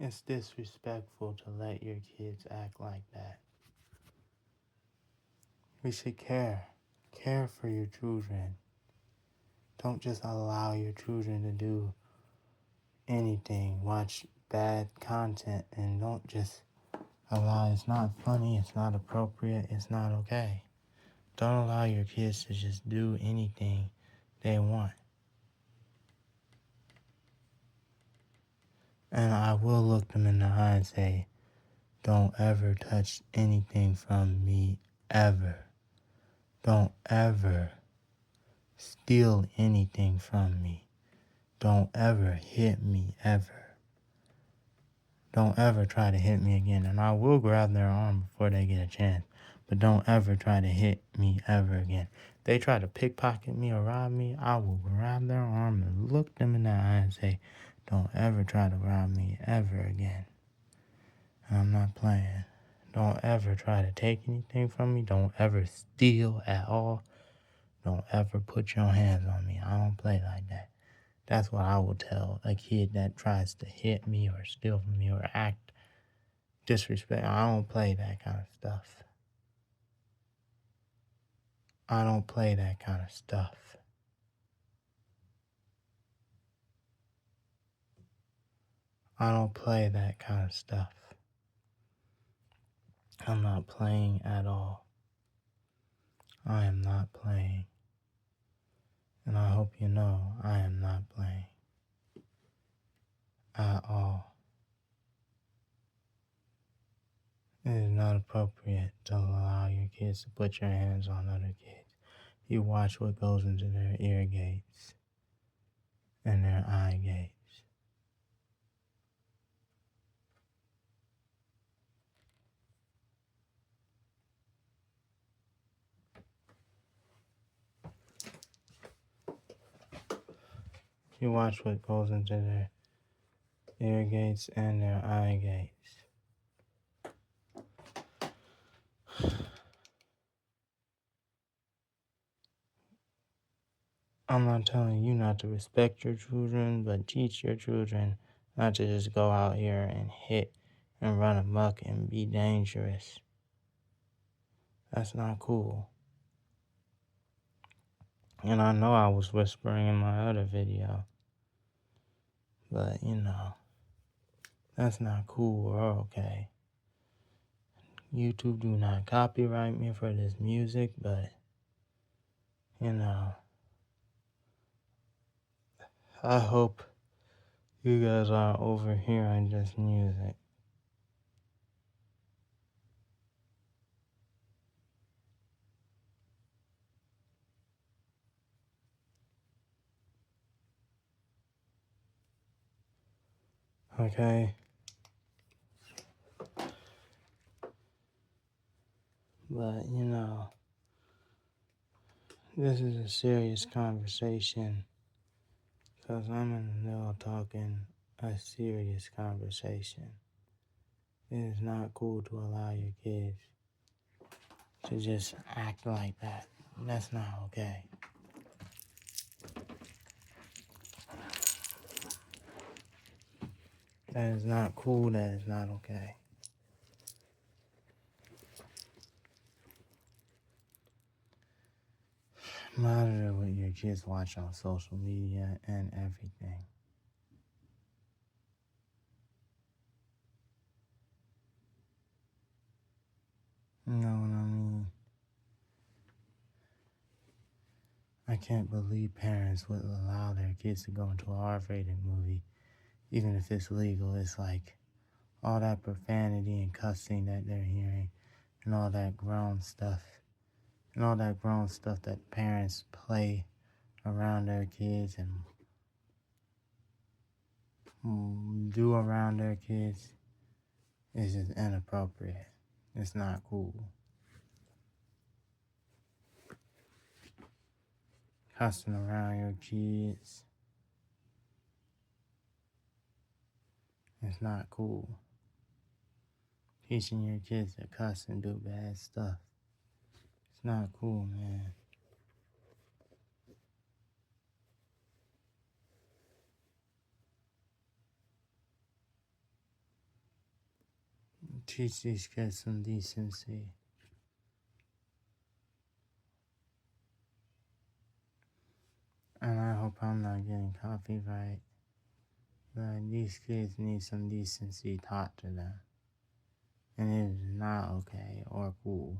It's disrespectful to let your kids act like that. We should care. Care for your children. Don't just allow your children to do anything. Watch bad content and don't just allow. It's not funny, it's not appropriate, it's not okay. Don't allow your kids to just do anything they want. And I will look them in the eye and say, don't ever touch anything from me, ever. Don't ever steal anything from me. Don't ever hit me, ever. Don't ever try to hit me again. And I will grab their arm before they get a chance. But don't ever try to hit me ever again. If they try to pickpocket me or rob me, I will grab their arm and look them in the eye and say, don't ever try to rob me ever again. I'm not playing. Don't ever try to take anything from me. Don't ever steal at all. Don't ever put your hands on me. I don't play like that. That's what I will tell a kid that tries to hit me or steal from me or act disrespect. I don't play that kind of stuff. I don't play that kind of stuff. I don't play that kind of stuff. I'm not playing at all. I am not playing. And I hope you know I am not playing at all. It is not appropriate to allow your kids to put your hands on other kids. You watch what goes into their ear gates and their eye gates. You watch what goes into their ear gates and their eye gates. I'm not telling you not to respect your children, but teach your children not to just go out here and hit and run amok and be dangerous. That's not cool. And I know I was whispering in my other video, but that's not cool or okay. YouTube do not copyright me for this music, but I hope you guys are over hearing this music. Okay? But this is a serious conversation because I'm in the middle of talking a serious conversation. It is not cool to allow your kids to just act like that. That's not okay. That is not cool. That is not okay. Monitor what your kids watch on social media and everything. You know what I mean? I can't believe parents would allow their kids to go into an R-rated movie, even if it's legal. It's like all that profanity and cussing that they're hearing and all that grown stuff. And all that grown stuff that parents play around their kids and do around their kids is just inappropriate. It's not cool. Cussing around your kids. It's not cool. Teaching your kids to cuss and do bad stuff. It's not cool, man. Teach these kids some decency. And I hope I'm not getting copyright. But these kids need some decency taught to them. And it is not okay or cool.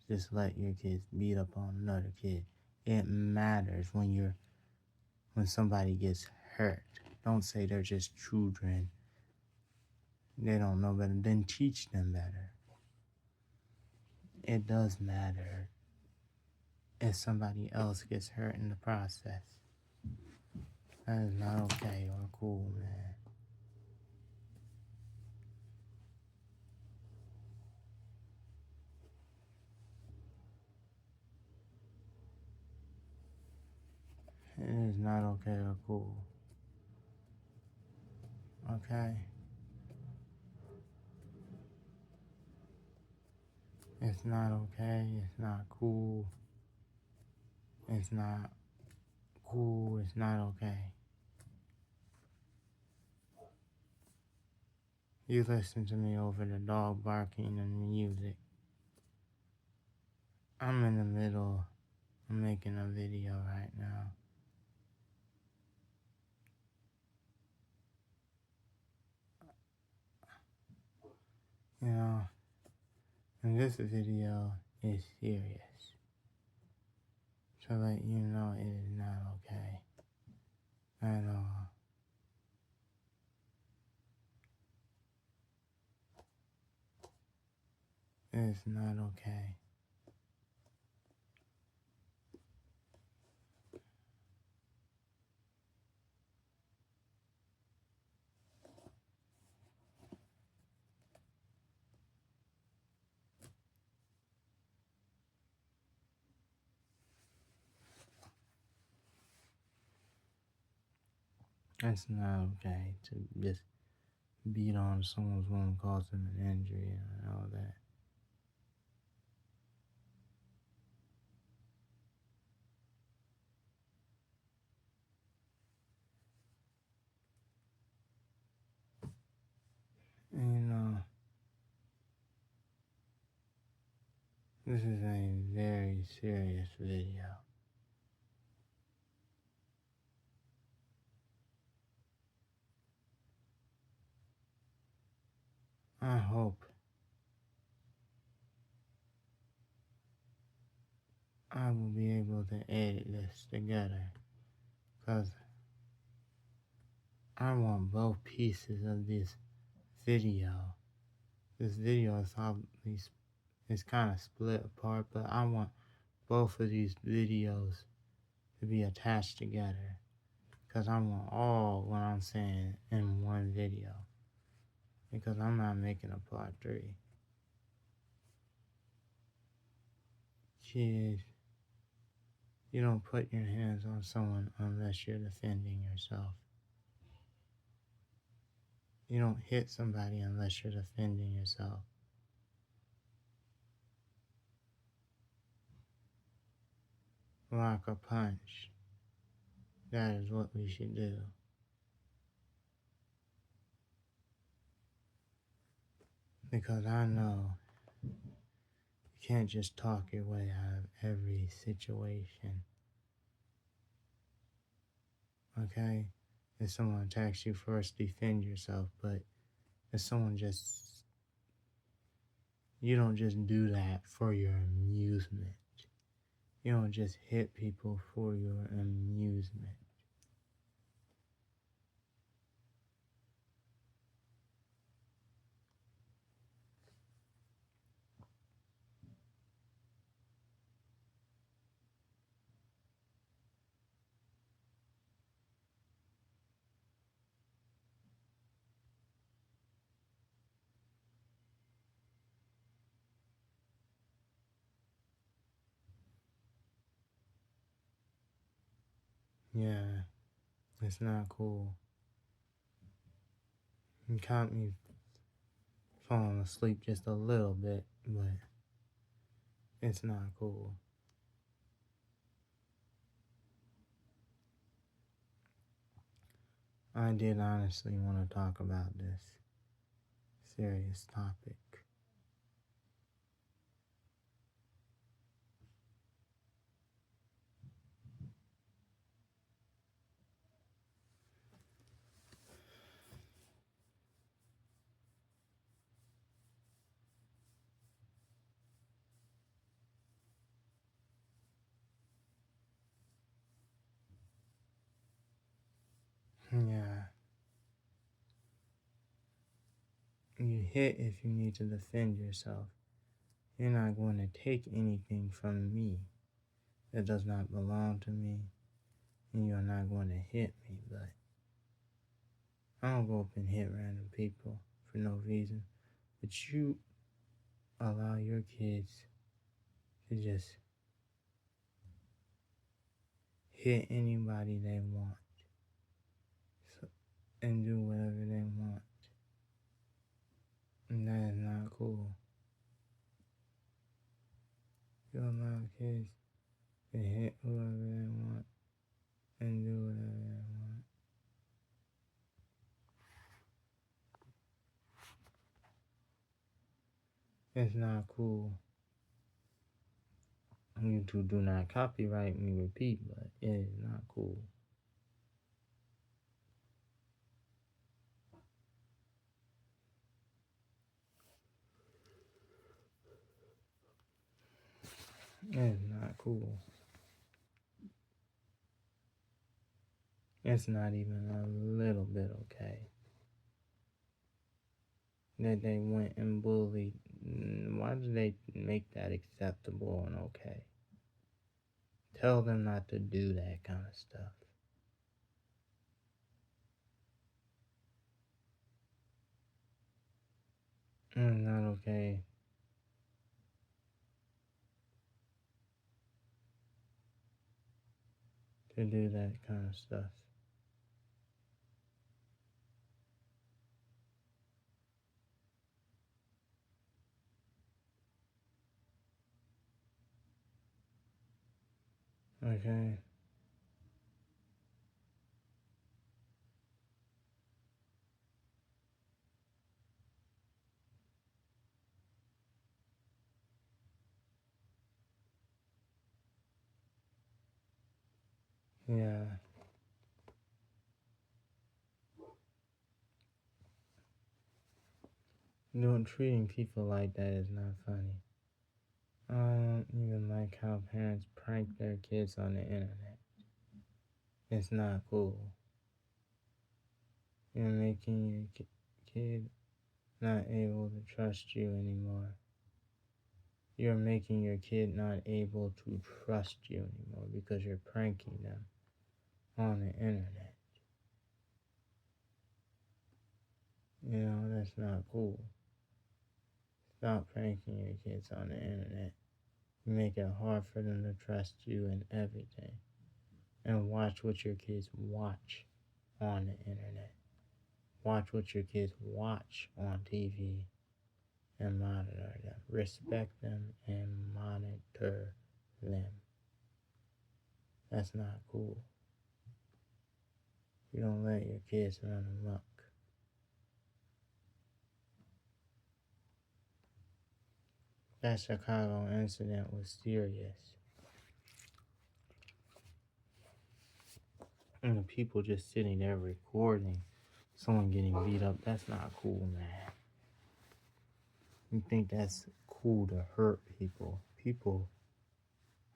Just let your kids beat up on another kid. It matters when somebody gets hurt. Don't say they're just children. They don't know better. Then teach them better. It does matter if somebody else gets hurt in the process. That is not okay or cool, man. It is not okay or cool. Okay? It's not okay. It's not cool. It's not cool. It's not okay. You listen to me over the dog barking and music. I'm in the middle of making a video right now. You know, and this video is serious. To let you know it is not okay at all. It's not okay. It's not okay to just beat on someone's wound, cause them an injury and all that. And, you know, this is a very serious video. I hope I will be able to edit this together, because I want both pieces of this video. This video is kind of split apart, but I want both of these videos to be attached together, because I want all what I'm saying in one video, because I'm not making a part 3. Kids, you don't put your hands on someone unless you're defending yourself. You don't hit somebody unless you're defending yourself. Block a punch. That is what we should do. Because I know you can't just talk your way out of every situation. Okay? If someone attacks you, first defend yourself. But if someone you don't just do that for your amusement. You don't just hit people for your amusement. Yeah, it's not cool. You caught me falling asleep just a little bit, but it's not cool. I did honestly want to talk about this serious topic. Yeah. You hit if you need to defend yourself. You're not going to take anything from me that does not belong to me, and you're not going to hit me, but I don't go up and hit random people for no reason. But you allow your kids to just hit anybody they want and do whatever they want. And that is not cool. You allow kids to hit whoever they want and do whatever they want. It's not cool. YouTube do not copyright me, repeat, but it is not cool. It's not cool. It's not even a little bit okay that they went and bullied. Why do they make that acceptable and okay? Tell them not to do that kind of stuff. It's not okay to do that kind of stuff. Okay? Yeah. Treating people like that is not funny. I don't even like how parents prank their kids on the internet. It's not cool. You're making your kid not able to trust you anymore. You're making your kid not able to trust you anymore because you're pranking them on the internet. You know, that's not cool. Stop pranking your kids on the internet. You make it hard for them to trust you in everything. And watch what your kids watch on the internet. Watch what your kids watch on TV and monitor them. Respect them and monitor them. That's not cool. You don't let your kids run amok. That Chicago incident was serious. And the people just sitting there recording someone getting beat up, that's not cool, man. You think that's cool to hurt people. People,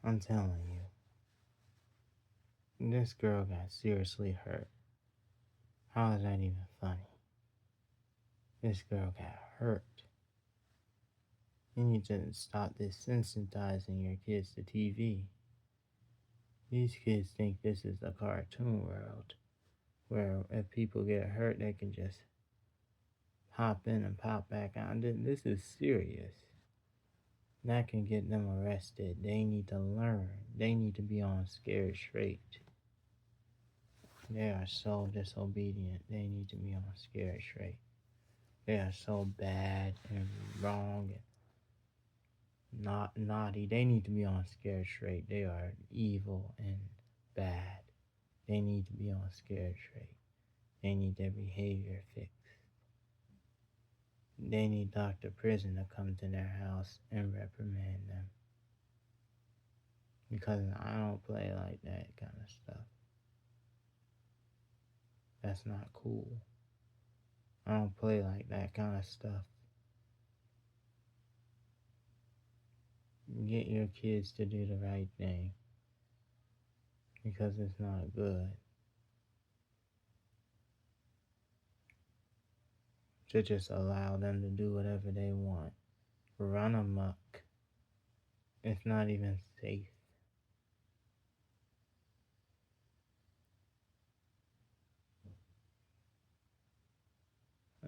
I'm telling you, this girl got seriously hurt. How is that even funny? This girl got hurt. You need to stop desensitizing your kids to TV. These kids think this is a cartoon world where if people get hurt, they can just pop in and pop back out. This is serious. That can get them arrested. They need to learn. They need to be on Scared Straight. They are so disobedient. They need to be on Scared Straight. They are so bad and wrong and not naughty. They need to be on Scared Straight. They are evil and bad. They need to be on Scared Straight. They need their behavior fixed. they need Dr. Prison to come to their house and reprimand them. Because I don't play like that kind of stuff. That's not cool. I don't play like that kind of stuff. Get your kids to do the right thing. Because it's not good to just allow them to do whatever they want. Run amok. It's not even safe.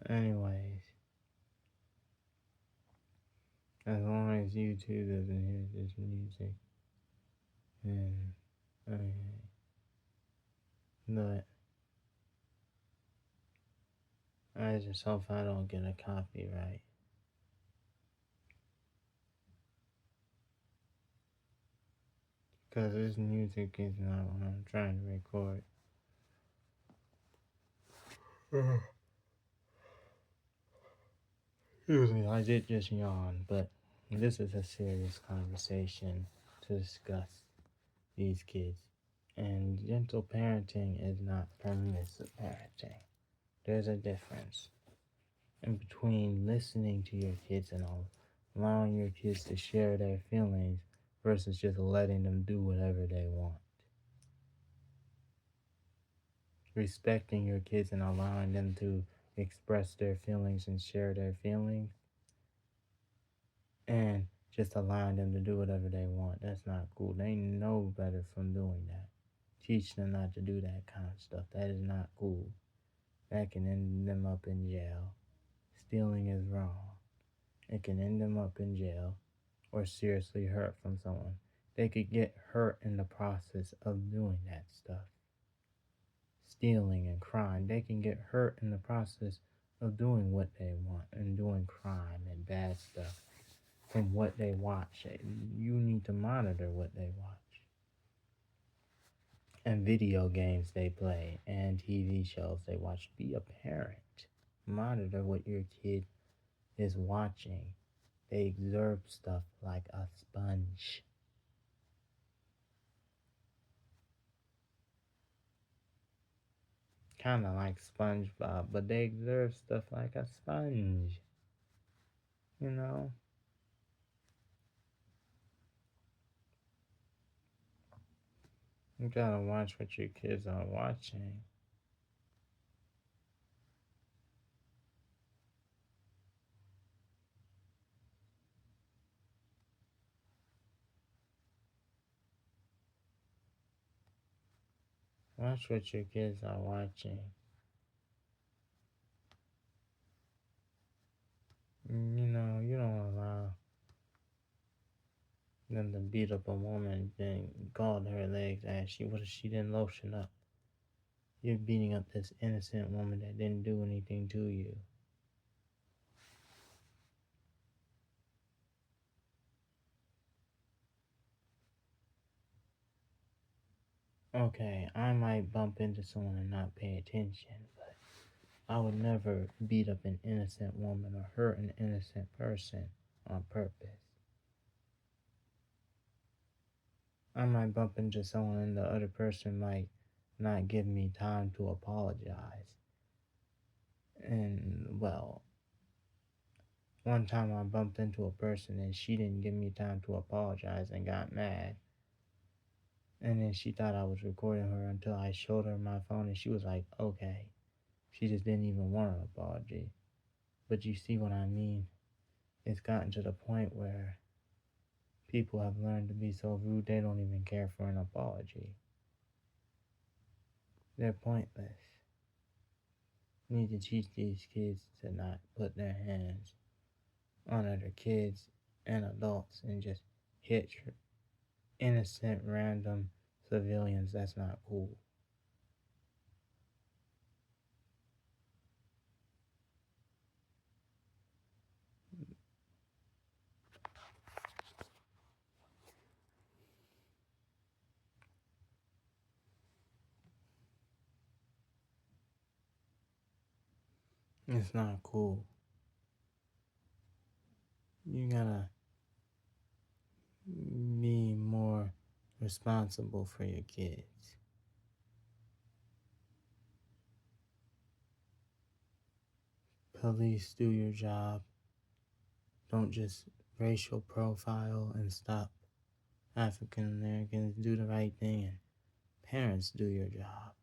Anyways, as long as YouTube doesn't hear this music, then okay. But I just hope I don't get a copyright. Because this music is not what I'm trying to record. Excuse me, I did just yawn, but this is a serious conversation to discuss these kids. And gentle parenting is not permissive parenting. There's a difference in between listening to your kids and allowing your kids to share their feelings versus just letting them do whatever they want. Respecting your kids and allowing them to express their feelings and share their feelings, and just allowing them to do whatever they want. That's not cool. They know better from doing that. Teach them not to do that kind of stuff. That is not cool. That can end them up in jail. Stealing is wrong. It can end them up in jail or seriously hurt from someone. They could get hurt in the process of doing that stuff. Stealing and crime, they can get hurt in the process of doing what they want and doing crime and bad stuff from what they watch. You need to monitor what they watch. And video games they play and TV shows they watch. Be a parent. Monitor what your kid is watching. They absorb stuff like a sponge. Kind of like SpongeBob, but they observe stuff like a sponge. You know? You gotta watch what your kids are watching. Watch what your kids are watching. You know, you don't allow them to beat up a woman and called her legs ass. What if she didn't lotion up? You're beating up this innocent woman that didn't do anything to you. Okay, I might bump into someone and not pay attention, but I would never beat up an innocent woman or hurt an innocent person on purpose. I might bump into someone and the other person might not give me time to apologize. And, well, one time I bumped into a person and she didn't give me time to apologize and got mad. And then she thought I was recording her until I showed her my phone and she was like, okay. She just didn't even want an apology. But you see what I mean? It's gotten to the point where people have learned to be so rude they don't even care for an apology. They're pointless. You need to teach these kids to not put their hands on other kids and adults and just hit innocent random civilians. That's not cool. It's not cool. You gotta be more responsible for your kids. Police, do your job. Don't just racial profile and stop African Americans. Do the right thing. And parents, do your job.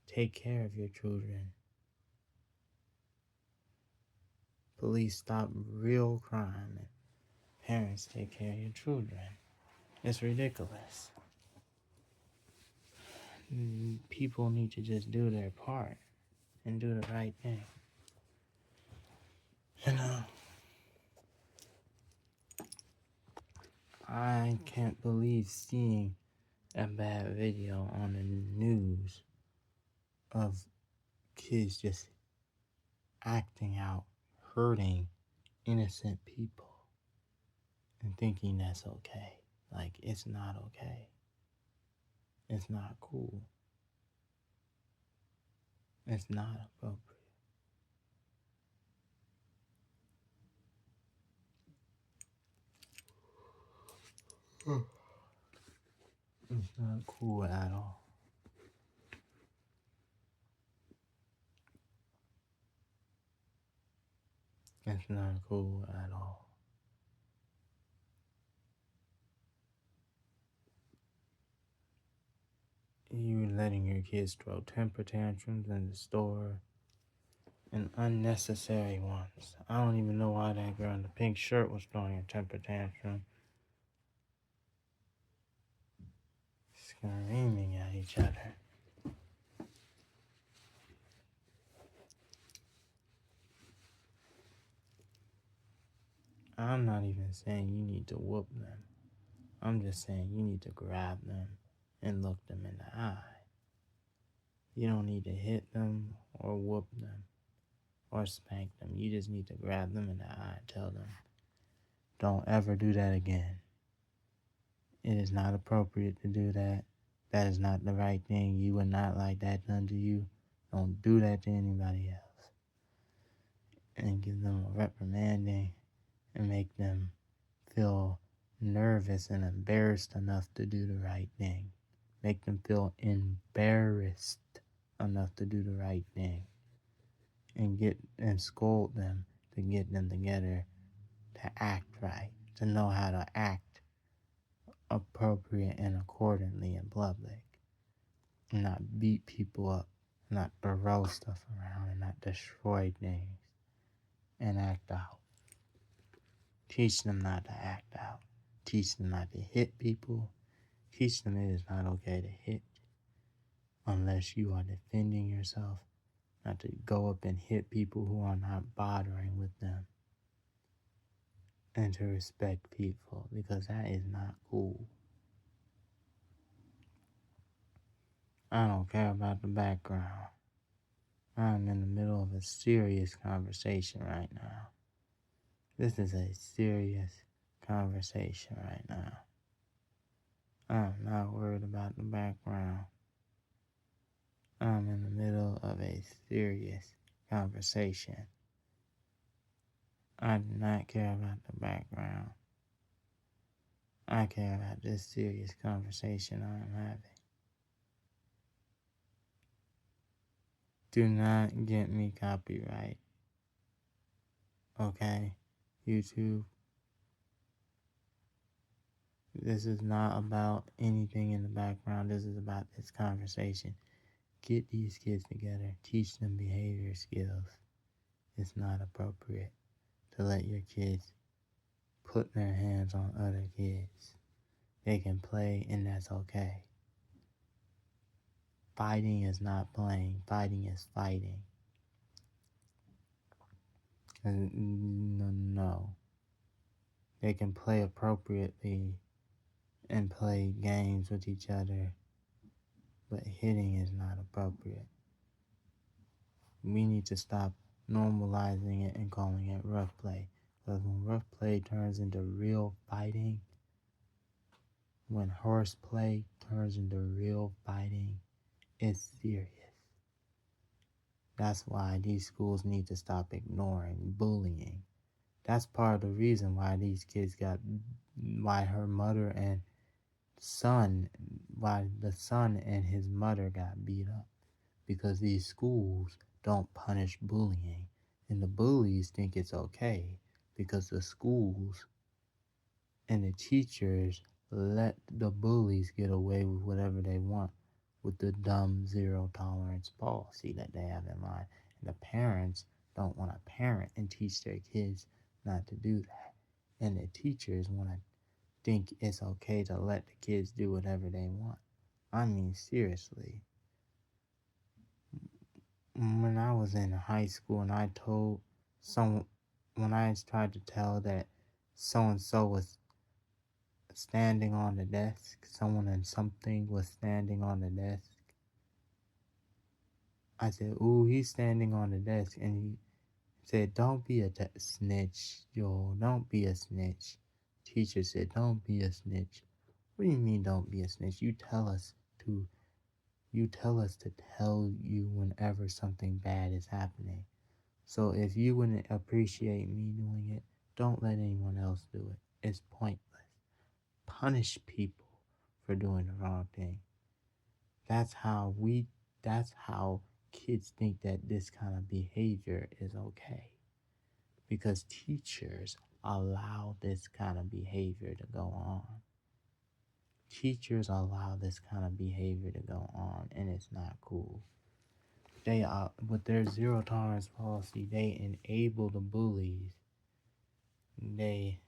Take care of your children. Police, stop real crime. And parents, take care of your children. It's ridiculous. People need to just do their part and do the right thing. You know, I can't believe seeing a bad video on the news of kids just acting out, hurting innocent people, and thinking that's okay. Like, it's not okay. It's not cool. It's not appropriate. It's not cool at all. It's not cool at all. You letting your kids throw temper tantrums in the store and unnecessary ones. I don't even know why that girl in the pink shirt was throwing a temper tantrum. Screaming at each other. I'm not even saying you need to whoop them. I'm just saying you need to grab them and look them in the eye. You don't need to hit them or whoop them or spank them. You just need to grab them in the eye and tell them, don't ever do that again. It is not appropriate to do that. That is not the right thing. You would not like that done to you. Don't do that to anybody else. And give them a reprimanding and make them feel nervous and embarrassed enough to do the right thing. Make them feel embarrassed enough to do the right thing. And scold them to get them together to act right, to know how to act appropriate and accordingly in public. And not beat people up, not throw stuff around, and not destroy things and act out. Teach them not to act out. Teach them not to hit people. Teach them it is not okay to hit unless you are defending yourself, not to go up and hit people who are not bothering with them. And to respect people, because that is not cool. I don't care about the background. I'm in the middle of a serious conversation right now. This is a serious conversation right now. I'm not worried about the background. I'm in the middle of a serious conversation. I do not care about the background. I care about this serious conversation I am having. Do not get me copyright. Okay? YouTube. This is not about anything in the background. This is about this conversation. Get these kids together. Teach them behavior skills. It's not appropriate to let your kids put their hands on other kids. They can play and that's okay. Fighting is not playing. Fighting is fighting. No. They can play appropriately and play games with each other, but hitting is not appropriate. We need to stop normalizing it and calling it rough play. Because when rough play turns into real fighting, when horseplay turns into real fighting, it's serious. That's why these schools need to stop ignoring bullying. That's part of the reason why these kids why her mother and son, why the son and his mother got beat up. Because these schools don't punish bullying. And the bullies think it's okay because the schools and the teachers let the bullies get away with whatever they want with the dumb zero tolerance policy that they have in mind. And the parents don't want to parent and teach their kids not to do that. And the teachers want to think it's okay to let the kids do whatever they want. I mean, seriously. When I was in high school and I told someone, when I tried to tell that so and so was standing on the desk, someone and something was standing on the desk, I said, "Ooh, he's standing on the desk." And he said, "Don't be a snitch, yo, don't be a snitch." Teacher said, "Don't be a snitch." What do you mean, don't be a snitch? To you tell us to tell you whenever something bad is happening. So if you wouldn't appreciate me doing it, don't let anyone else do it. It's pointless. Punish people for doing the wrong thing. That's how kids think that this kind of behavior is okay. Because teachers allow this kind of behavior to go on. Teachers allow this kind of behavior to go on, and it's not cool. They are, with their zero tolerance policy, they enable the bullies. They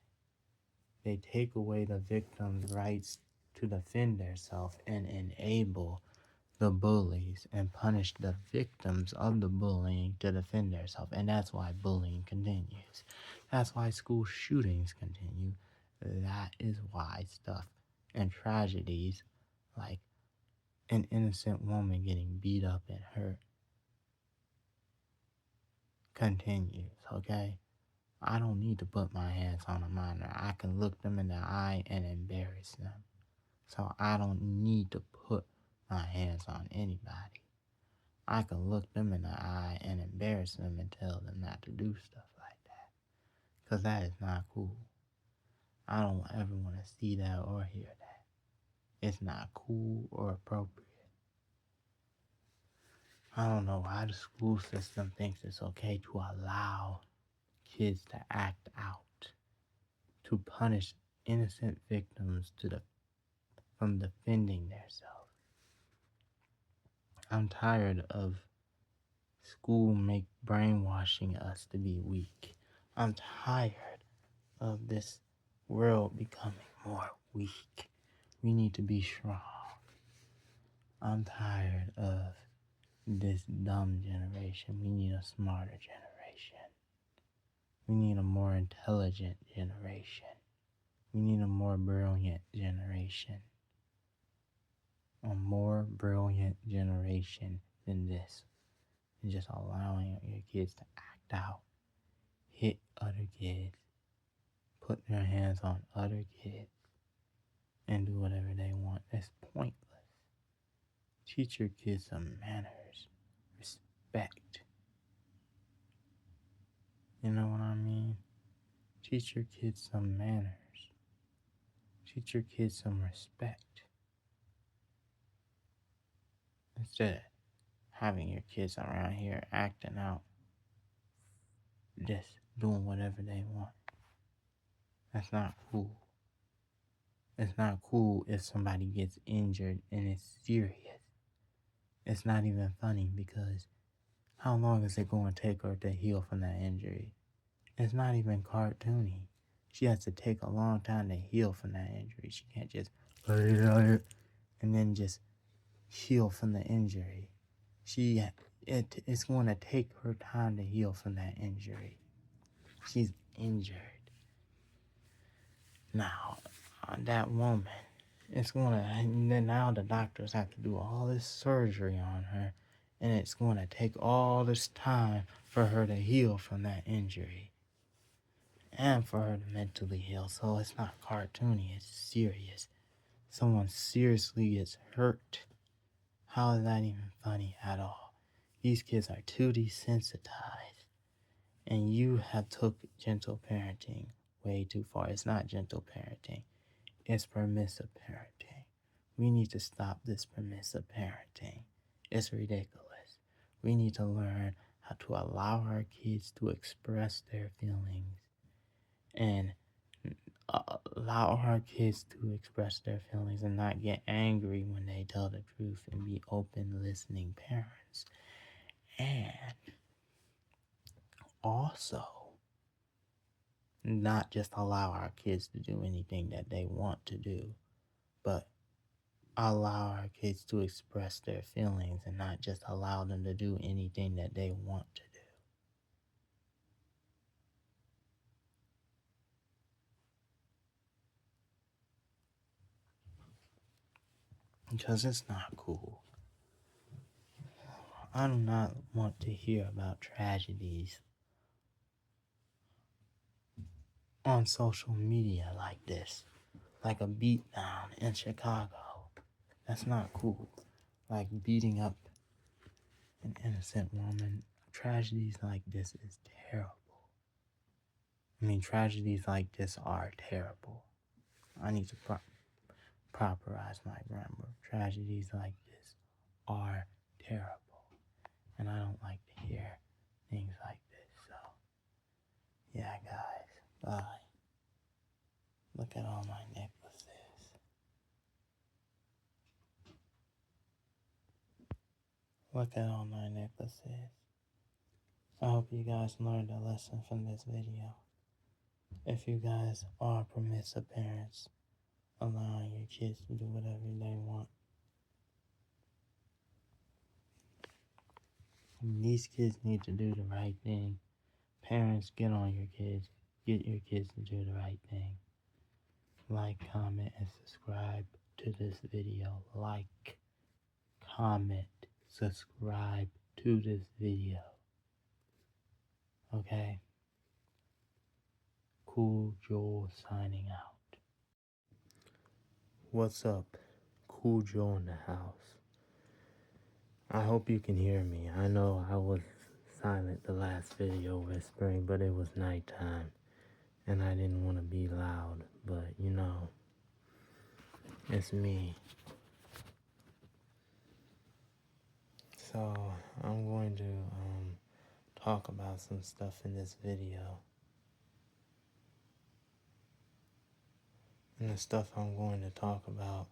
take away the victim's rights to defend themselves and enable the bullies and punish the victims of the bullying to defend themselves. And that's why bullying continues. That's why school shootings continue. That is why stuff and tragedies like an innocent woman getting beat up and hurt continues, okay? I don't need to put my hands on a minor. I can look them in the eye and embarrass them. So I don't need to put my hands on anybody. I can look them in the eye and embarrass them and tell them not to do stuff like that. Because that is not cool. I don't ever want to see that or hear that. It's not cool or appropriate. I don't know why the school system thinks it's okay to allow kids to act out, to punish innocent victims from defending themselves. I'm tired of school brainwashing us to be weak. I'm tired of this world becoming more weak. We need to be strong. I'm tired of this dumb generation. We need a smarter generation. We need a more intelligent generation. We need a more brilliant generation. A more brilliant generation than this. And just allowing your kids to act out, hit other kids, put their hands on other kids, and do whatever they want. That's pointless. Teach your kids some manners, respect. You know what I mean? Teach your kids some manners. Teach your kids some respect. Instead of having your kids around here acting out, just doing whatever they want. That's not cool. It's not cool if somebody gets injured and it's serious. It's not even funny because how long is it going to take her to heal from that injury? It's not even cartoony. She has to take a long time to heal from that injury. She can't just and then just heal from the injury. It's going to take her time to heal from that injury. She's injured. Now, that woman, now the doctors have to do all this surgery on her, and it's going to take all this time for her to heal from that injury. And for her to mentally heal. So it's not cartoony, it's serious. Someone seriously gets hurt. How is that even funny at all? These kids are too desensitized. And you have took gentle parenting way too far. It's not gentle parenting. It's permissive parenting. We need to stop this permissive parenting. It's ridiculous. We need to learn how to allow our kids to express their feelings and allow our kids to express their feelings and not get angry when they tell the truth and be open, listening parents. And also, not just allow our kids to do anything that they want to do, but allow our kids to express their feelings and not just allow them to do anything that they want to do. Because it's not cool. I do not want to hear about tragedies on social media like this. Like a beatdown in Chicago. That's not cool. Like beating up an innocent woman. Tragedies like this is terrible. I mean, tragedies like this are terrible. I need to properize my grammar. Tragedies like this are terrible. And I don't like to hear things like this. So, yeah, guys. Bye. Look at all my necklaces. Look at all my necklaces. I hope you guys learned a lesson from this video. If you guys are permissive parents, allowing your kids to do whatever they want. These kids need to do the right thing. Parents, get on your kids. Get your kids to do the right thing. Like, comment, and subscribe to this video. Like, comment, subscribe to this video. Okay? Cool Joel signing out. What's up? Cool Joel in the house. I hope you can hear me. I know I was silent the last video whispering, but it was nighttime and I didn't want to be loud, but you know, it's me. So I'm going to talk about some stuff in this video. And the stuff I'm going to talk about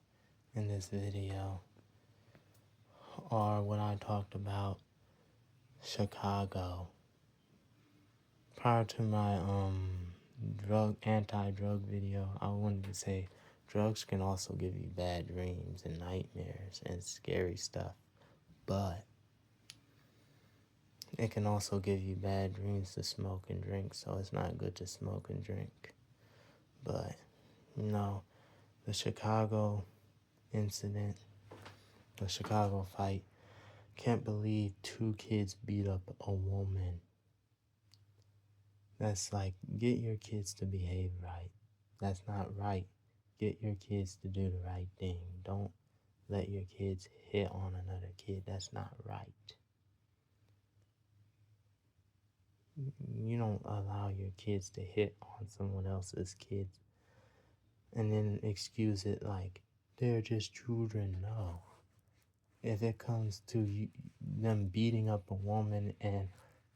in this video are what I talked about Chicago. Prior to my anti-drug video, I wanted to say drugs can also give you bad dreams and nightmares and scary stuff, but it can also give you bad dreams to smoke and drink, so it's not good to smoke and drink. But, you know, the Chicago incident, the Chicago fight, can't believe 2 kids beat up a woman. That's like, get your kids to behave right. That's not right. Get your kids to do the right thing. Don't let your kids hit on another kid. That's not right. You don't allow your kids to hit on someone else's kids and then excuse it like they're just children. No. If it comes to them beating up a woman and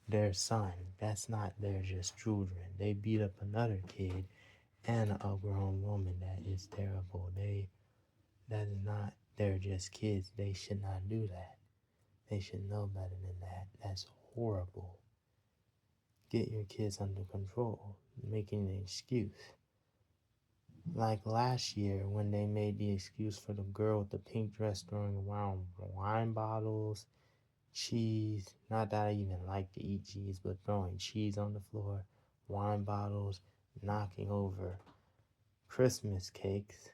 their son, that's not they're just children. They beat up another kid and a grown woman. That is terrible. That is not, they're just kids. They should not do that. They should know better than that. That's horrible. Get your kids under control. Making an excuse. Like last year when they made the excuse for the girl with the pink dress throwing around wine bottles, cheese. Not that I even like to eat cheese, but throwing cheese on the floor, wine bottles, knocking over Christmas cakes.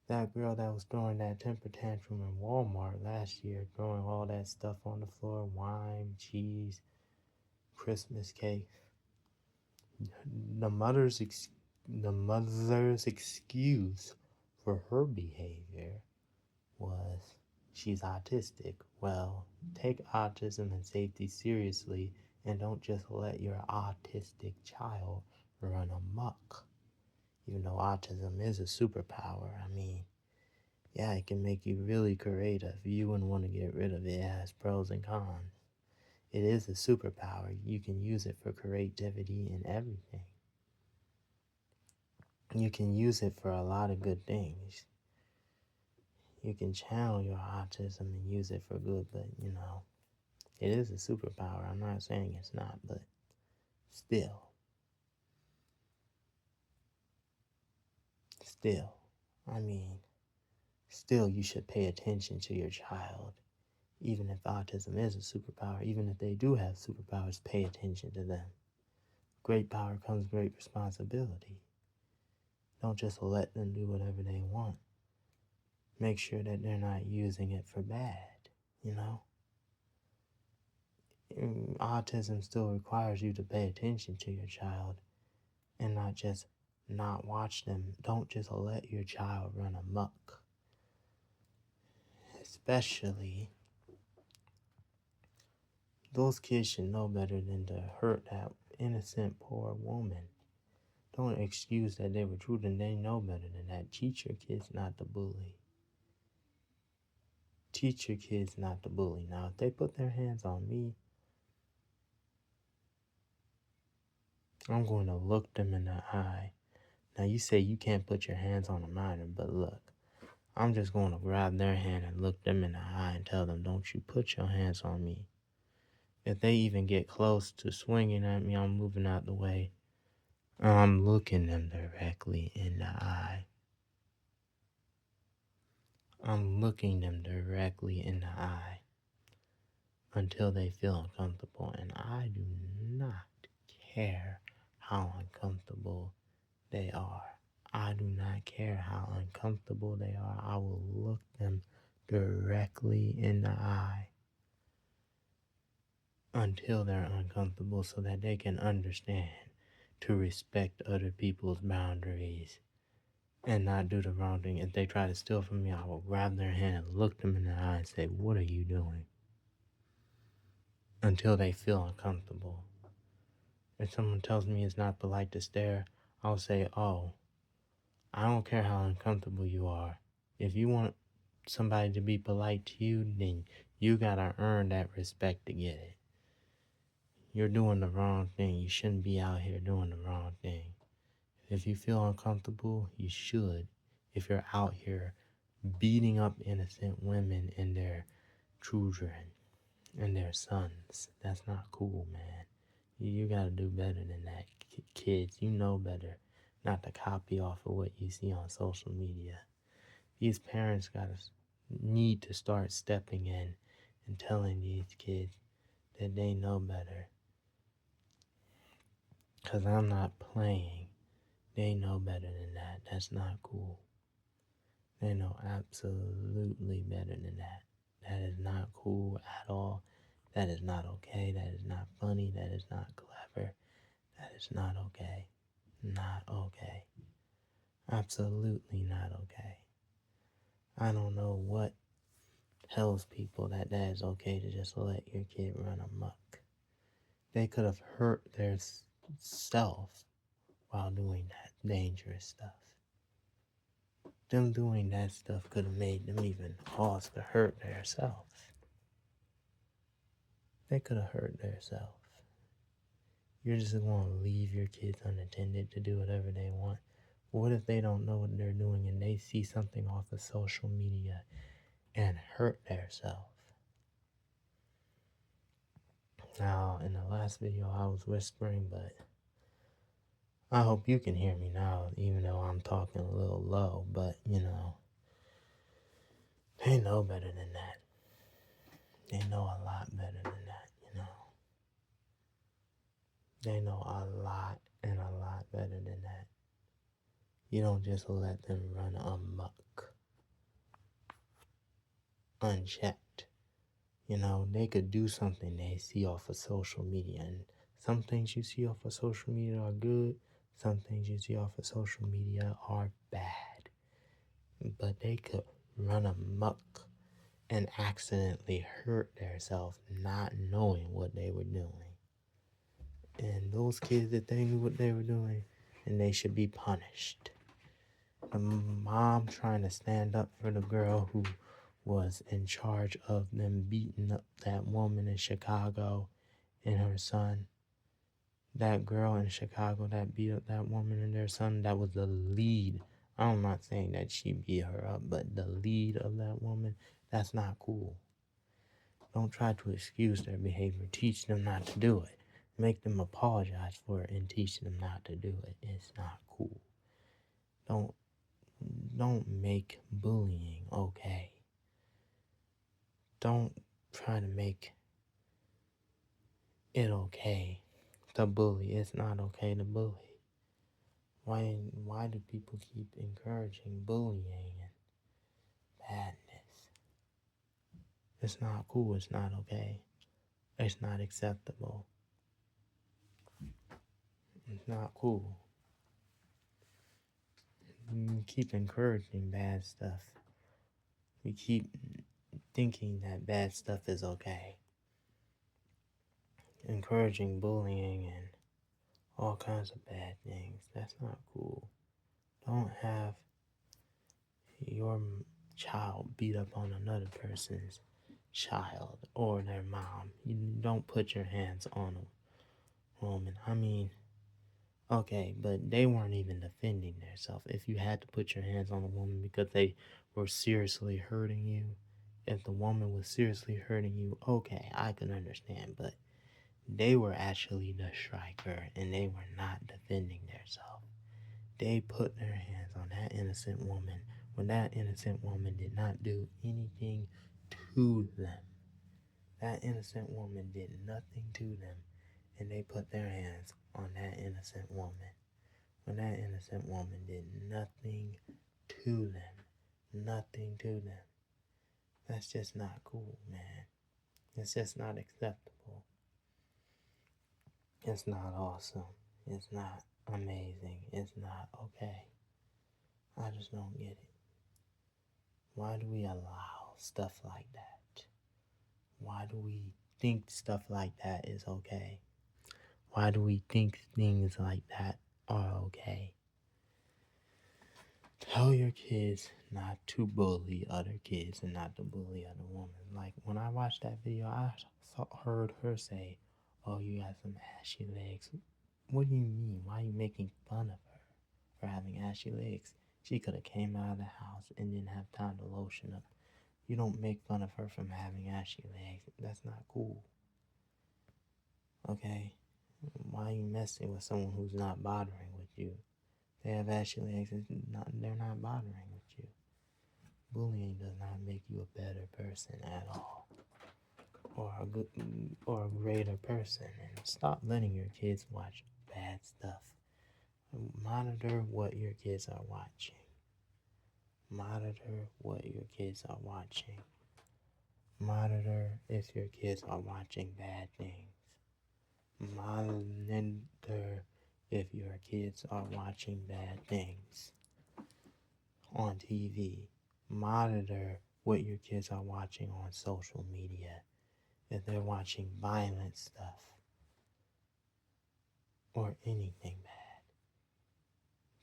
That girl that was throwing that temper tantrum in Walmart last year, throwing all that stuff on the floor, wine, cheese, Christmas cake. The mother's excuse for her behavior was she's autistic. Well, take autism and safety seriously And don't just let your autistic child run amok. Even though autism is a superpower, I mean, yeah, it can make you really creative. You wouldn't want to get rid of it. It has pros and cons. It is a superpower. You can use it for creativity and everything. You can use it for a lot of good things. You can channel your autism and use it for good, but it is a superpower. I'm not saying it's not, but still, I mean, still you should pay attention to your child. Even if autism is a superpower, even if they do have superpowers, pay attention to them. Great power comes great responsibility. Don't just let them do whatever they want. Make sure that they're not using it for bad, Autism still requires you to pay attention to your child and not just not watch them. Don't just let your child run amok. Especially, those kids should know better than to hurt that innocent poor woman. Don't excuse that they were rude, and they know better than that. Teach your kids not to bully. Teach your kids not to bully. Now, if they put their hands on me, I'm going to look them in the eye. Now, you say you can't put your hands on a minor, but look, I'm just going to grab their hand and look them in the eye and tell them, don't you put your hands on me. If they even get close to swinging at me, I'm moving out the way. I'm looking them directly in the eye. I'm looking them directly in the eye until they feel uncomfortable. And I do not care how uncomfortable they are. I do not care how uncomfortable they are. I will look them directly in the eye until they're uncomfortable so that they can understand to respect other people's boundaries and not do the wrong thing. If they try to steal from me, I will grab their hand and look them in the eye and say, what are you doing? Until they feel uncomfortable. If someone tells me it's not polite to stare, I'll say, oh, I don't care how uncomfortable you are. If you want somebody to be polite to you, then you gotta earn that respect to get it. You're doing the wrong thing. You shouldn't be out here doing the wrong thing. If you feel uncomfortable, you should. If you're out here beating up innocent women and their children and their sons, that's not cool, man. You gotta do better than that. Kids, you know better not to copy off of what you see on social media. These parents need to start stepping in and telling these kids that they know better. Because I'm not playing. They know better than that. That's not cool. They know absolutely better than that. That is not cool at all. That is not okay. That is not funny. That is not clever. That is not okay. Not okay. Absolutely not okay. I don't know what tells people that is okay to just let your kid run amok. They could have hurt their self while doing that dangerous stuff. Them doing that stuff could have made them even cause to hurt their self. They could have hurt their self. You're just going to leave your kids unattended to do whatever they want. What if they don't know what they're doing and they see something off of social media and hurt their self? Now, in the last video I was whispering, but I hope you can hear me now, even though I'm talking a little low, but they know better than that. They know a lot better than that, They know a lot and a lot better than that. You don't just let them run amok, unchecked. They could do something they see off of social media, and some things you see off of social media are good, some things you see off of social media are bad. But they could run amok and accidentally hurt themselves not knowing what they were doing. And those kids, if they knew what they were doing, and they should be punished. The mom trying to stand up for the girl who was in charge of them beating up that woman in Chicago and her son. That girl in Chicago that beat up that woman and their son, that was the lead. I'm not saying that she beat her up, but the lead of that woman, that's not cool. Don't try to excuse their behavior. Teach them not to do it. Make them apologize for it and teach them not to do it. It's not cool. Don't make bullying okay. Don't try to make it okay to bully. It's not okay to bully. Why do people keep encouraging bullying and badness? It's not cool. It's not okay. It's not acceptable. It's not cool. We keep encouraging bad stuff. We keep thinking that bad stuff is okay. Encouraging bullying and all kinds of bad things. That's not cool. Don't have your child beat up on another person's child or their mom. You don't put your hands on a woman. I mean, okay, but they weren't even defending themselves. If you had to put your hands on a woman because they were seriously hurting you, if the woman was seriously hurting you, okay, I can understand. But they were actually the striker and they were not defending themselves. They put their hands on that innocent woman when that innocent woman did not do anything to them. That innocent woman did nothing to them, and they put their hands on that innocent woman when that innocent woman did nothing to them. Nothing to them. That's just not cool, man. It's just not acceptable. It's not awesome. It's not amazing. It's not okay. I just don't get it. Why do we allow stuff like that? Why do we think stuff like that is okay? Why do we think things like that are okay? Tell your kids not to bully other kids and not to bully other women. Like when I watched that video, I heard her say, "Oh, you got some ashy legs." What do you mean? Why are you making fun of her for having ashy legs? She could have came out of the house and didn't have time to lotion up. You don't make fun of her from having ashy legs. That's not cool. Okay? Why are you messing with someone who's not bothering with you? They have ashy legs, they're not bothering with you. Bullying does not make you a better person at all. Or a greater person. And stop letting your kids watch bad stuff. Monitor what your kids are watching. Monitor what your kids are watching. Monitor if your kids are watching bad things. Monitor if your kids are watching bad things on TV. Monitor what your kids are watching on social media. If they're watching violent stuff or anything bad.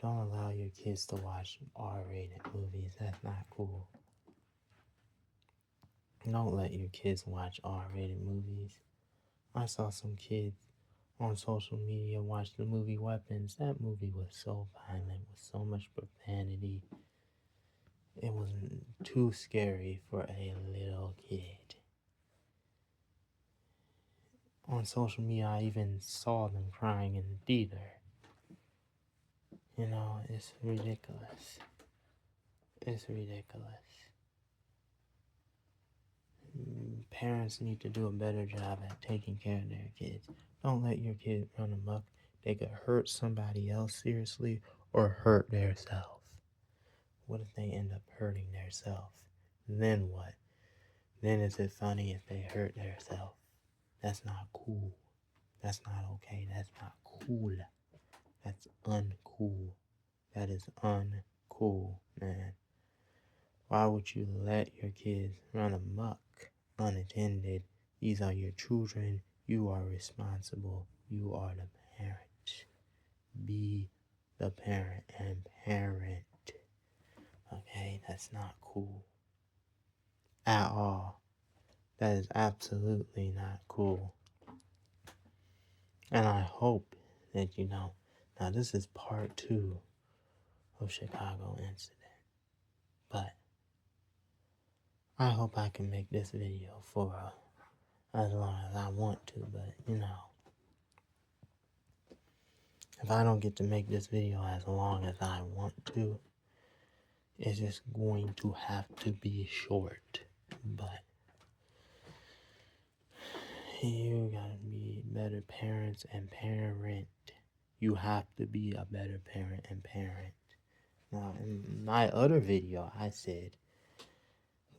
Don't allow your kids to watch R-rated movies. That's not cool. Don't let your kids watch R-rated movies. I saw some kids on social media watch the movie Weapons. That movie was so violent with so much profanity. It was too scary for a little kid. On social media, I even saw them crying in the theater. You know, it's ridiculous. It's ridiculous. Parents need to do a better job at taking care of their kids. Don't let your kid run amok. They could hurt somebody else seriously or hurt themselves. What if they end up hurting themselves? Then what? Then is it funny if they hurt themselves? That's not cool. That's not okay. That's not cool. That's uncool. That is uncool, man. Why would you let your kids run amok unattended? These are your children. You are responsible. You are the parent. Be the parent and parent. Okay, that's not cool. At all. That is absolutely not cool. And I hope that you know. Now, this is part 2 of Chicago incident. But I hope I can make this video for as long as I want to. But, you know, if I don't get to make this video as long as I want to, it's just going to have to be short. But you gotta be better parents and parent. You have to be a better parent and parent. Now, in my other video, I said,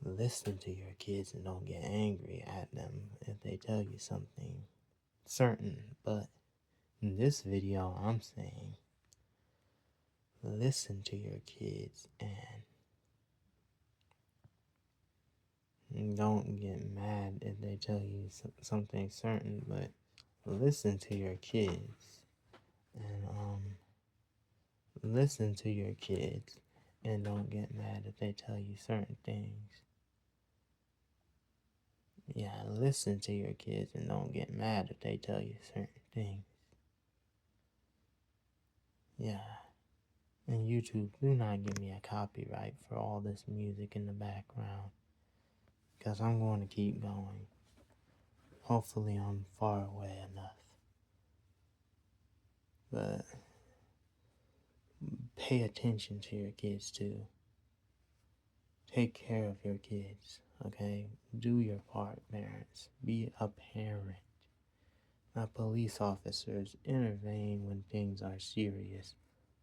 listen to your kids and don't get angry at them if they tell you something certain. But in this video, I'm saying, listen to your kids and don't get mad if they tell you something certain, but listen to your kids and listen to your kids and don't get mad if they tell you certain things. Yeah, listen to your kids and don't get mad if they tell you certain things. Yeah. And YouTube, do not give me a copyright for all this music in the background, because I'm going to keep going. Hopefully I'm far away enough. But pay attention to your kids too. Take care of your kids, okay? Do your part, parents. Be a parent. Not police officers. Intervene when things are serious,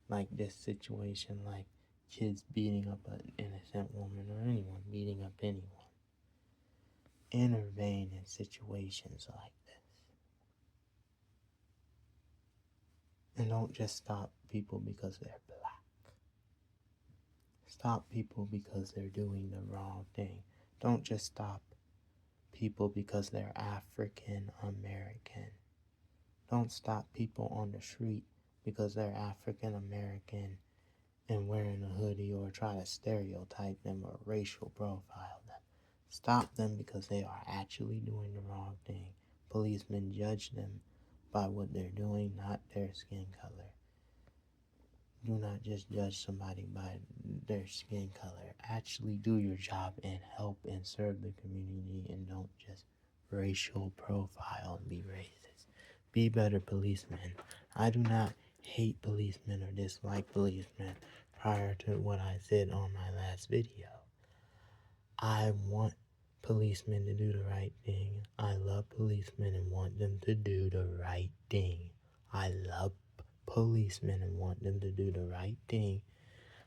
like this situation, like kids beating up an innocent woman or anyone beating up anyone. Intervene in situations like this. And don't just stop people because they're black. Stop people because they're doing the wrong thing. Don't just stop people because they're African American. Don't stop people on the street because they're African American and wearing a hoodie, or try to stereotype them or racial profile them. Stop them because they are actually doing the wrong thing. Policemen judge them by what they're doing, not their skin color. Do not just judge somebody by their skin color. Actually do your job and help and serve the community, and don't just racial profile and be racist. Be better policemen. I do not hate policemen or dislike policemen prior to what I said on my last video. I want policemen to do the right thing. I love policemen and want them to do the right thing. I love policemen and want them to do the right thing.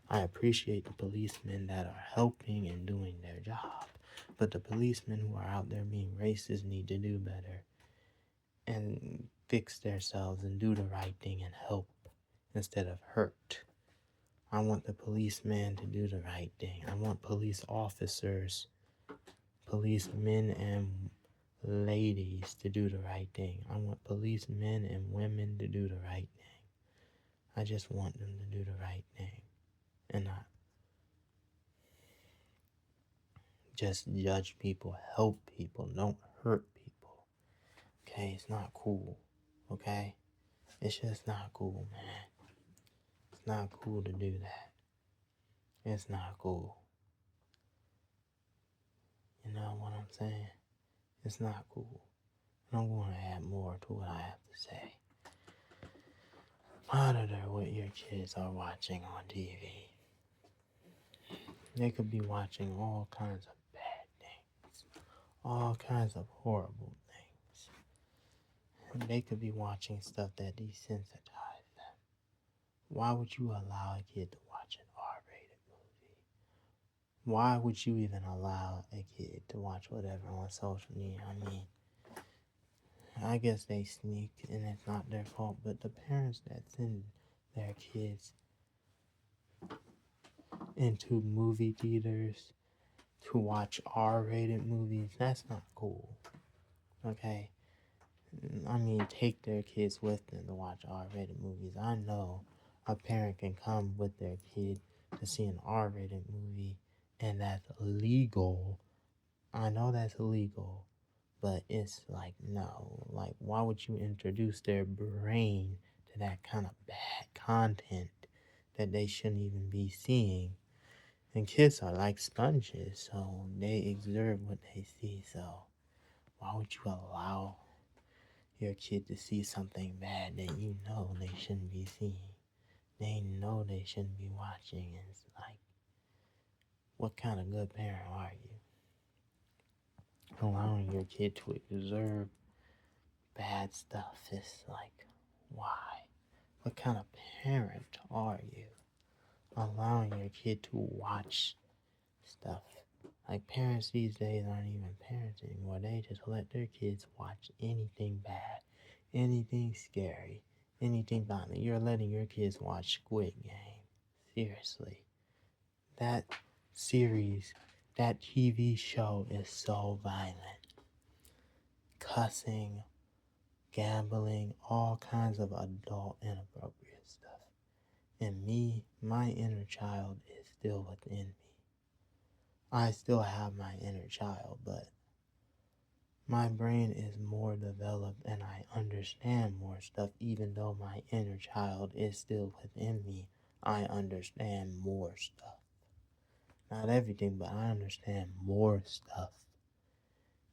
I appreciate the policemen that are helping and doing their job. But the policemen who are out there being racist need to do better and fix themselves and do the right thing and help instead of hurt. I want the policemen to do the right thing. I want police officers, policemen and ladies to do the right thing. I want policemen and women to do the right thing. I just want them to do the right thing and not just judge people, help people, don't hurt people. Okay, it's not cool. Okay? It's just not cool, man. It's not cool to do that. It's not cool. You know what I'm saying? It's not cool. And I'm going to add more to what I have to say. Monitor what your kids are watching on TV. They could be watching all kinds of bad things, all kinds of horrible things. And they could be watching stuff that desensitize them. Why would you allow a kid to watch an R-rated movie? Why would you even allow a kid to watch whatever on social media? I mean, I guess they sneak and it's not their fault, but the parents that send their kids into movie theaters to watch R-rated movies, that's not cool. Okay? I mean, take their kids with them to watch R-rated movies. I know a parent can come with their kid to see an R-rated movie, and that's legal. I know that's illegal, but it's like, no. Like, why would you introduce their brain to that kind of bad content that they shouldn't even be seeing? And kids are like sponges, so they observe what they see. So why would you allow your kid to see something bad that you know they shouldn't be seeing? They know they shouldn't be watching. And it's like, what kind of good parent are you? Allowing your kid to observe bad stuff is like, why? What kind of parent are you? Allowing your kid to watch stuff. Like, parents these days aren't even parents anymore. They just let their kids watch anything bad, anything scary, anything violent. You're letting your kids watch Squid Game. Seriously. That series, that TV show is so violent. Cussing, gambling, all kinds of adult inappropriate stuff. And me, my inner child is still within me. I still have my inner child, but my brain is more developed and I understand more stuff. Even though my inner child is still within me, I understand more stuff. Not everything, but I understand more stuff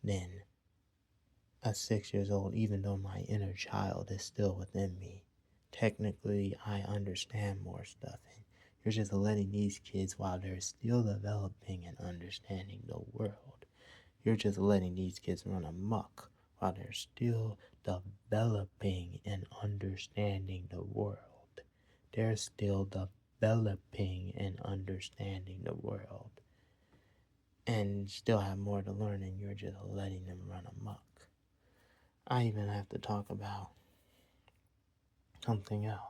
than a 6 years old, even though my inner child is still within me. Technically, I understand more stuff. And you're just letting these kids, while they're still developing and understanding the world, you're just letting these kids run amok while they're still developing and understanding the world. They're still developing and understanding the world and still have more to learn, and you're just letting them run amok. I even have to talk about something else.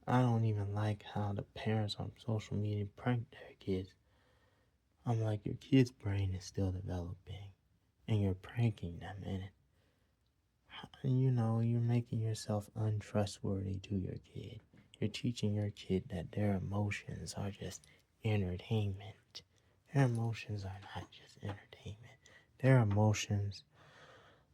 I don't even like how the parents on social media prank their kids. I'm like, your kid's brain is still developing, and you're pranking them, and you're making yourself untrustworthy to your kid. You're teaching your kid that their emotions are just entertainment. Their emotions are not just entertainment. Their emotions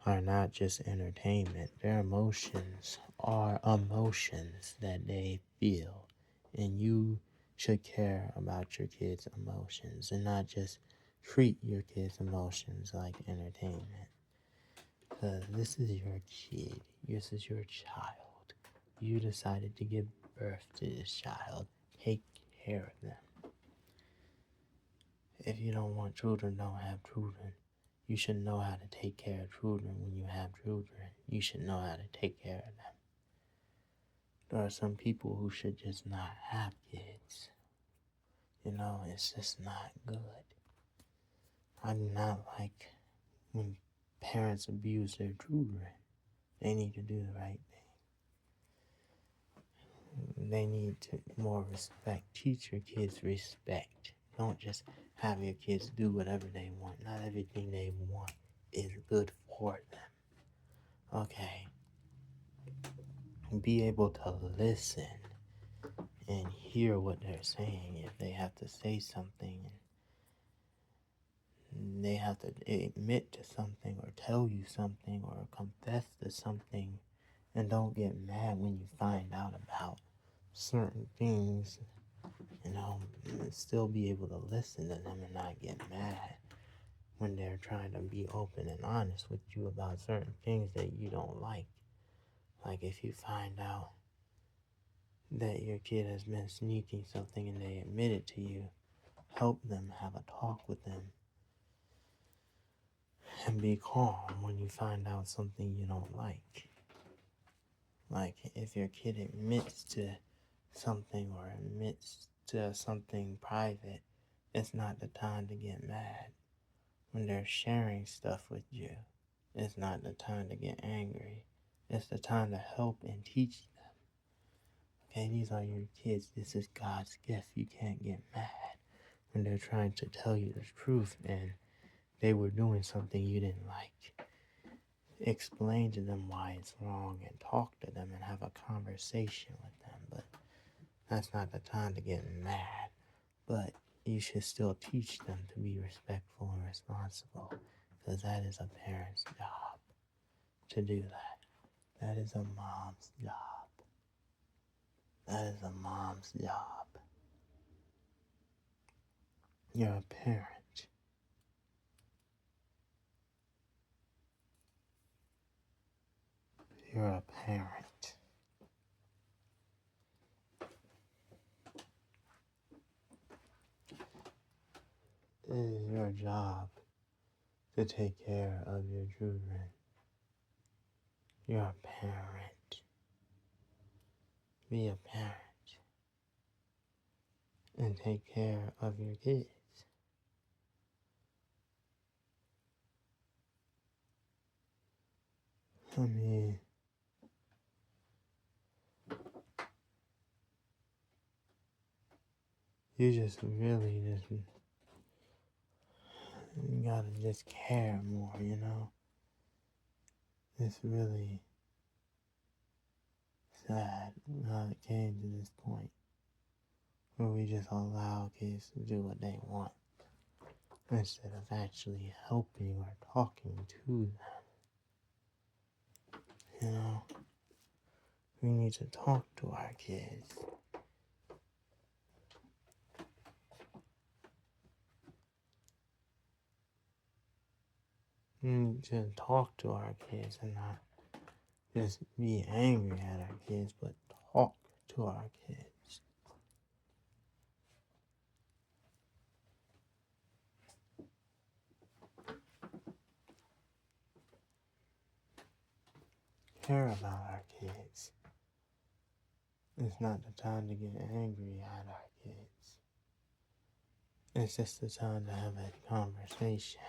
are not just entertainment. Their emotions are emotions that they feel. And you should care about your kids' emotions and not just treat your kids' emotions like entertainment. Because this is your kid. This is your child. You decided to give birth to this child. Take care of them. If you don't want children, don't have children. You should know how to take care of children when you have children. You should know how to take care of them. There are some people who should just not have kids. It's just not good. I do not like when parents abuse their children. They need to do the right thing. They need to more respect. Teach your kids respect. Don't just have your kids do whatever they want. Not everything they want is good for them. Okay. Be able to listen and hear what they're saying. If they have to say something and they have to admit to something or tell you something or confess to something, and don't get mad when you find out about certain things, and still be able to listen to them and not get mad when they're trying to be open and honest with you about certain things that you don't like. Like if you find out that your kid has been sneaking something and they admit it to you, help them, have a talk with them, and be calm when you find out something you don't like. Like if your kid admits to something or admits to something private, it's not the time to get mad. When they're sharing stuff with you, it's not the time to get angry. It's the time to help and teach them. Okay, these are your kids. This is God's gift. You can't get mad when they're trying to tell you the truth and they were doing something you didn't like. explain to them why it's wrong and talk to them and have a conversation with them. But that's not the time to get mad. But you should still teach them to be respectful and responsible, because that is a parent's job to do that. That is a mom's job. That is a mom's job. You're a parent. You're a parent. It is your job to take care of your children. You're a parent. Be a parent and take care of your kids. I mean, you just really you gotta just care more, you know? It's really sad how it came to this point where we just allow kids to do what they want instead of actually helping or talking to them. You know? We need to talk to our kids. We need to talk to our kids and not just be angry at our kids, but talk to our kids. Care about our kids. It's not the time to get angry at our kids. It's just the time to have a conversation.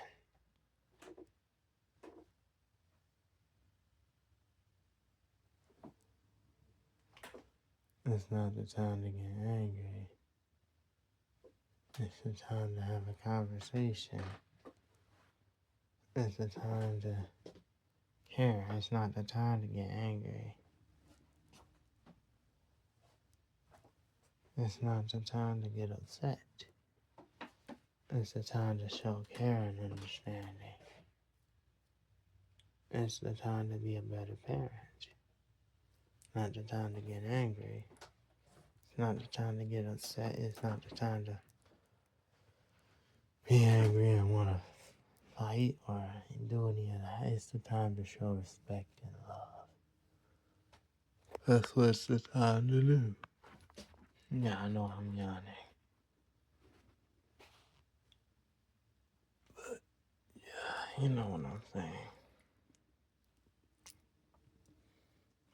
It's not the time to get angry. It's the time to have a conversation. It's the time to care. It's not the time to get angry. It's not the time to get upset. It's the time to show care and understanding. It's the time to be a better parent. Not the time to get angry. It's not the time to get upset. It's not the time to be angry and want to fight or do any of that. It's the time to show respect and love. That's what it's the time to do. Yeah, I know I'm yawning. But, yeah, you know what I'm saying.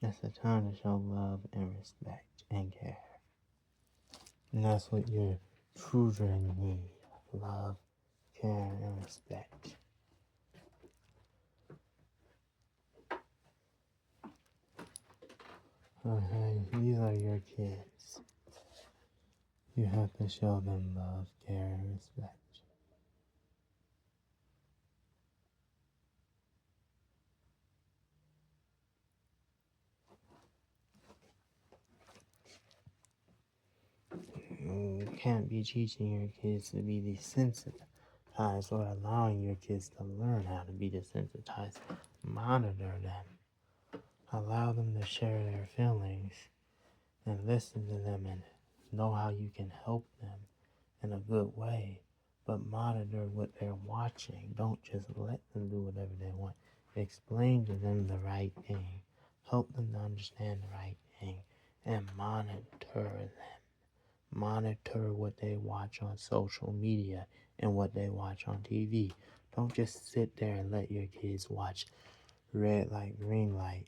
It's the time to show love and respect and care. And that's what your children need. Love, care, and respect. Okay, these are your kids. You have to show them love, care, and respect. You can't be teaching your kids to be desensitized or allowing your kids to learn how to be desensitized. Monitor them. Allow them to share their feelings and listen to them and know how you can help them in a good way. But monitor what they're watching. Don't just let them do whatever they want. Explain to them the right thing. Help them to understand the right thing. And monitor them. Monitor what they watch on social media and what they watch on TV. Don't just sit there and let your kids watch red light, green light,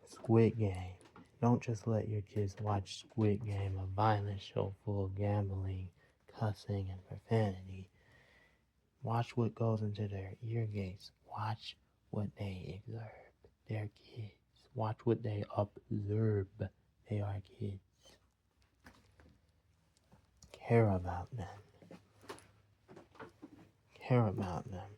Squid Game. Don't just let your kids watch Squid Game, a violent show full of gambling, cussing, and profanity. Watch what goes into their ear gates. Watch what they observe. They're kids. Watch what they observe. They are kids. Care about them. Care about them.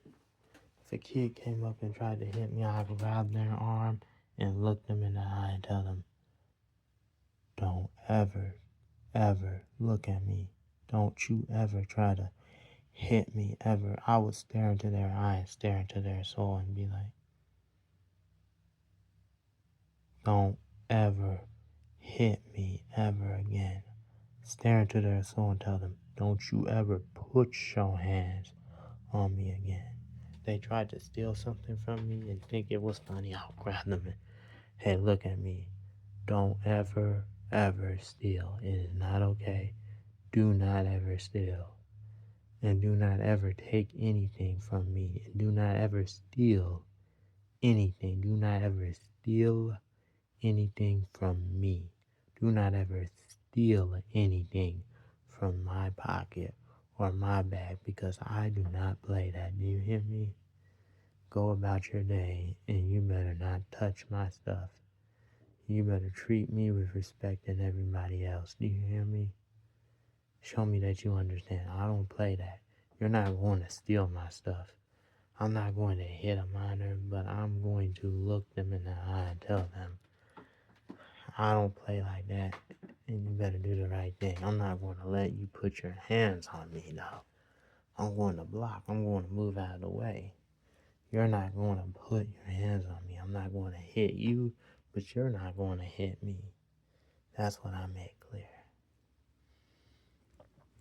If a kid came up and tried to hit me, I'd grab their arm and look them in the eye and tell them, don't ever, ever look at me. Don't you ever try to hit me ever. I would stare into their eyes, stare into their soul and be like, don't ever hit me ever again. Stare into their soul and tell them, don't you ever put your hands on me again. They tried to steal something from me and think it was funny. I'll grab them and, hey, look at me. Don't ever, ever steal. It is not okay. Do not ever steal. And do not ever take anything from me. And do not ever steal anything. Do not ever steal anything from me. Do not ever steal anything from my pocket or my bag, because I do not play that. Do you hear me? Go about your day and you better not touch my stuff. You better treat me with respect and everybody else. Do you hear me? Show me that you understand. I don't play that. You're not going to steal my stuff. I'm not going to hit a minor, but I'm going to look them in the eye and tell them, I don't play like that, and you better do the right thing. I'm not going to let you put your hands on me, though. I'm going to block. I'm going to move out of the way. You're not going to put your hands on me. I'm not going to hit you, but you're not going to hit me. That's what I make clear.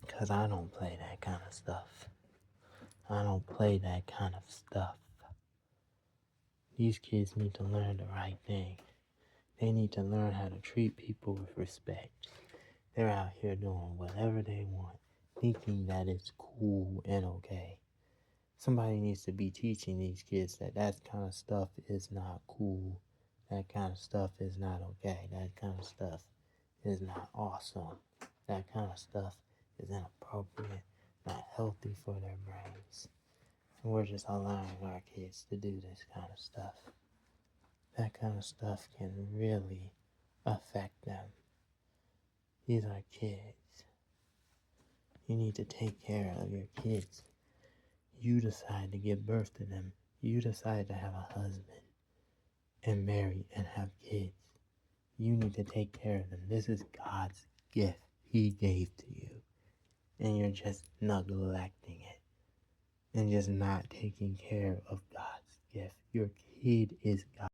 Because I don't play that kind of stuff. I don't play that kind of stuff. These kids need to learn the right thing. They need to learn how to treat people with respect. They're out here doing whatever they want, thinking that it's cool and okay. Somebody needs to be teaching these kids that that kind of stuff is not cool. That kind of stuff is not okay. That kind of stuff is not awesome. That kind of stuff is inappropriate, not healthy for their brains. And we're just allowing our kids to do this kind of stuff. That kind of stuff can really affect them. These are kids. You need to take care of your kids. You decide to give birth to them. You decide to have a husband and marry and have kids. You need to take care of them. This is God's gift He gave to you. And you're just neglecting it. And just not taking care of God's gift. Your kid is God.